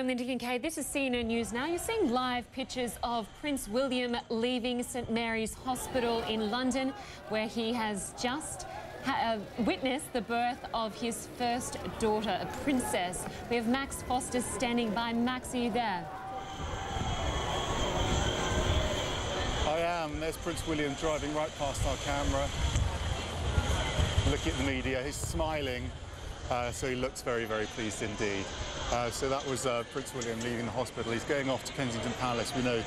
I'm Lynda Kinkade. This is CNN News Now. You're seeing live pictures of Prince William leaving St Mary's Hospital in London, where he has just witnessed the birth of his first daughter, a princess. We have Max Foster standing by. Max, are you there? I am. There's Prince William driving right past our camera. Looking at the media, he's smiling, so he looks very, very pleased indeed. So that was Prince William leaving the hospital. He's going off to Kensington Palace, we know,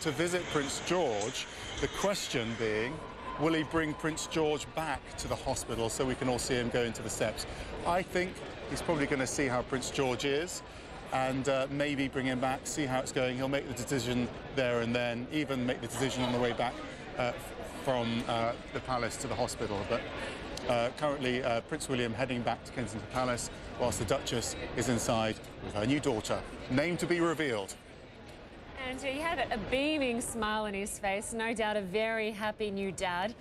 to visit Prince George. The question being, will he bring Prince George back to the hospital so we can all see him go into the steps? I think he's probably going to see how Prince George is and maybe bring him back, see how it's going. He'll make the decision there and then, even make the decision on the way back from the palace to the hospital. But currently, Prince William heading back to Kensington Palace, whilst the Duchess is inside with her new daughter, name to be revealed. And he had a beaming smile on his face, no doubt a very happy new dad.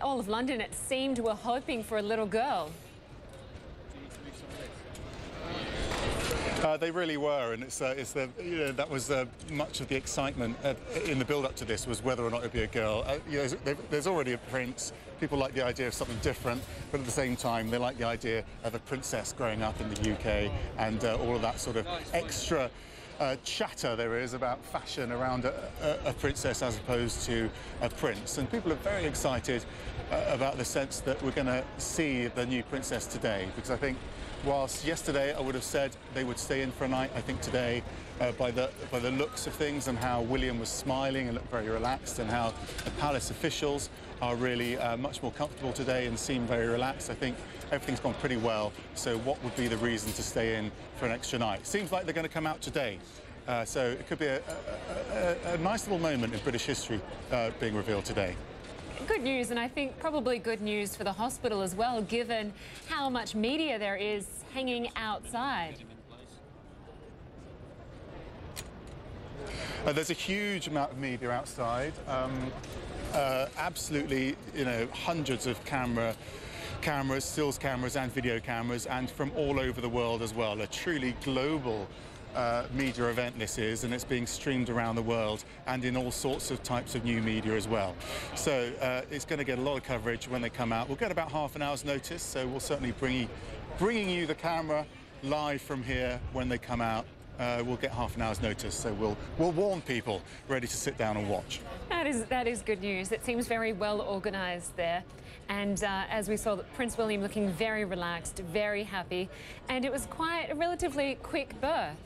All of London, it seemed, were hoping for a little girl. They really were, and that was much of the excitement in the build-up to this, was whether or not it would be a girl. There's already a prince. People like the idea of something different, but at the same time, they like the idea of a princess growing up in the UK and all of that sort of extra chatter there is about fashion around a princess as opposed to a prince. And people are very excited about the sense that we're going to see the new princess today, because I think whilst yesterday I would have said they would stay in for a night, I think today, by the looks of things and how William was smiling and looked very relaxed, and how the palace officials are really much more comfortable today and seem very relaxed, I think everything's gone pretty well. So what would be the reason to stay in for an extra night? Seems like they're going to come out today. So it could be a nice little moment in British history being revealed today. Good news, and I think probably good news for the hospital as well, given how much media there is hanging outside. There's a huge amount of media outside. Absolutely, hundreds of cameras, stills cameras and video cameras, and from all over the world as well. A truly global media event this is, and it's being streamed around the world and in all sorts of types of new media as well. So it's going to get a lot of coverage when they come out. We'll get about half an hour's notice, so we'll certainly bringing you the camera live from here when they come out. We'll get half an hour's notice, so we'll warn people ready to sit down and watch. That is good news. It seems very well organised there. And as we saw, Prince William looking very relaxed, very happy, and it was quite a relatively quick birth.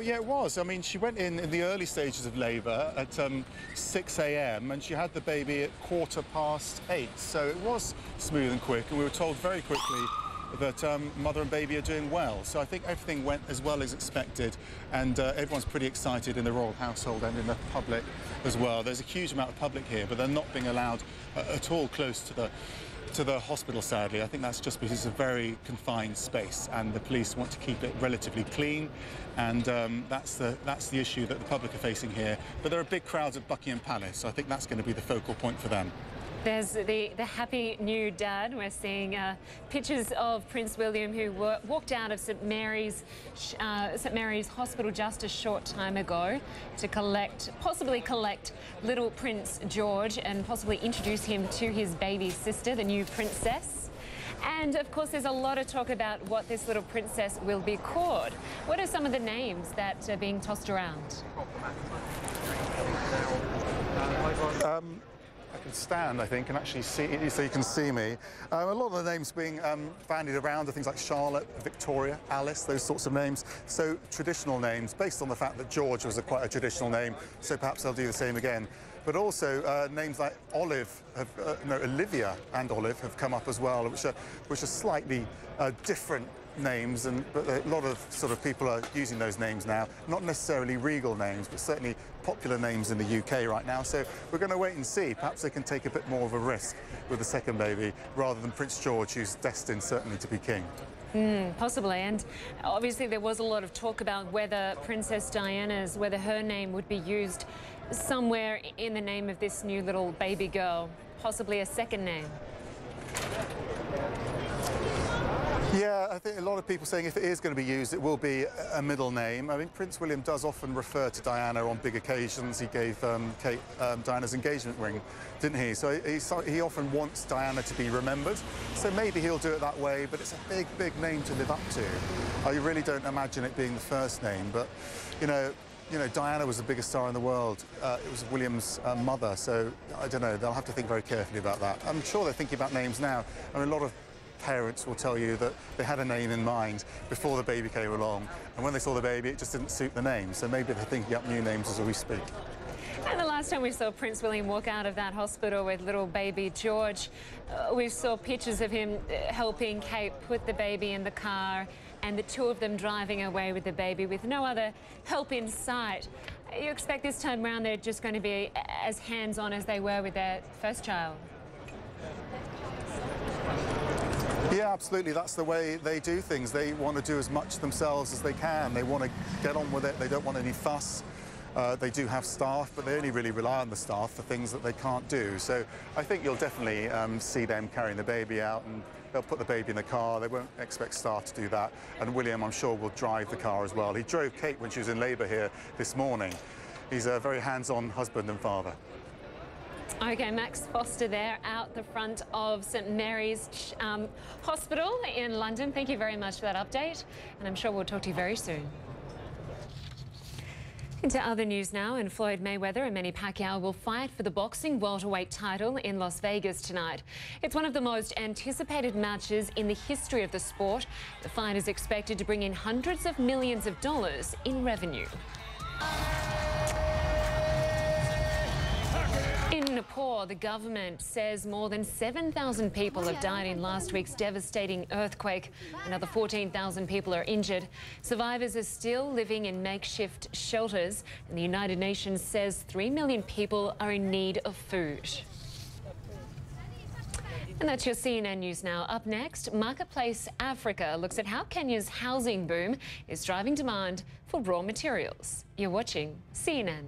Yeah, it was. I mean, she went in the early stages of labour at 6 a.m. and she had the baby at 8:15. So it was smooth and quick, and we were told very quickly that mother and baby are doing well. So I think everything went as well as expected, and everyone's pretty excited in the royal household and in the public as well. There's a huge amount of public here, but they're not being allowed at all close to the hospital, sadly. I think that's just because it's a very confined space, and the police want to keep it relatively clean, and that's the issue that the public are facing here. But there are big crowds at Buckingham Palace, so I think that's going to be the focal point for them. There's the happy new dad. We're seeing pictures of Prince William, who walked out of St Mary's Hospital just a short time ago to possibly collect little Prince George and possibly introduce him to his baby sister, the new princess. And of course, there's a lot of talk about what this little princess will be called. What are some of the names that are being tossed around? I can stand, I think, and actually see, so you can see me. A lot of the names being bandied around are things like Charlotte, Victoria, Alice, those sorts of names. So traditional names, based on the fact that George was quite a traditional name, so perhaps they'll do the same again. But also names like Olive, Olivia and Olive have come up as well, which are slightly different names, but a lot of sort of people are using those names now. Not necessarily regal names, but certainly popular names in the UK right now. So we're going to wait and see. Perhaps they can take a bit more of a risk with the second baby rather than Prince George, who's destined certainly to be king. Possibly, and obviously there was a lot of talk about whether Princess Diana's, whether her name would be used somewhere in the name of this new little baby girl, possibly a second name. Yeah, I think a lot of people saying if it is going to be used, it will be a middle name. I mean, Prince William does often refer to Diana on big occasions. He gave Kate Diana's engagement ring, didn't he? So he often wants Diana to be remembered. So maybe he'll do it that way, but it's a big, big name to live up to. I really don't imagine it being the first name, but, you know, Diana was the biggest star in the world. It was William's mother, so I don't know. They'll have to think very carefully about that. I'm sure they're thinking about names now. I mean, a lot of parents will tell you that they had a name in mind before the baby came along, and when they saw the baby, it just didn't suit the name. So maybe they're thinking up new names as we speak. And the last time we saw Prince William walk out of that hospital with little baby George, we saw pictures of him helping Kate put the baby in the car, and the two of them driving away with the baby with no other help in sight. You expect this time around they're just going to be as hands-on as they were with their first child? Yeah, absolutely. That's the way they do things. They want to do as much themselves as they can. They want to get on with it. They don't want any fuss. They do have staff, but they only really rely on the staff for things that they can't do. So I think you'll definitely see them carrying the baby out, and they'll put the baby in the car. They won't expect staff to do that. And William, I'm sure, will drive the car as well. He drove Kate when she was in labour here this morning. He's a very hands-on husband and father. OK, Max Foster there out the front of St Mary's Hospital in London. Thank you very much for that update, and I'm sure we'll talk to you very soon. Into other news now, and Floyd Mayweather and Manny Pacquiao will fight for the boxing welterweight title in Las Vegas tonight. It's one of the most anticipated matches in the history of the sport. The fight is expected to bring in hundreds of millions of dollars in revenue. In Nepal, the government says more than 7,000 people have died in last week's devastating earthquake. Another 14,000 people are injured. Survivors are still living in makeshift shelters, and the United Nations says 3 million people are in need of food. And that's your CNN News Now. Up next, Marketplace Africa looks at how Kenya's housing boom is driving demand for raw materials. You're watching CNN.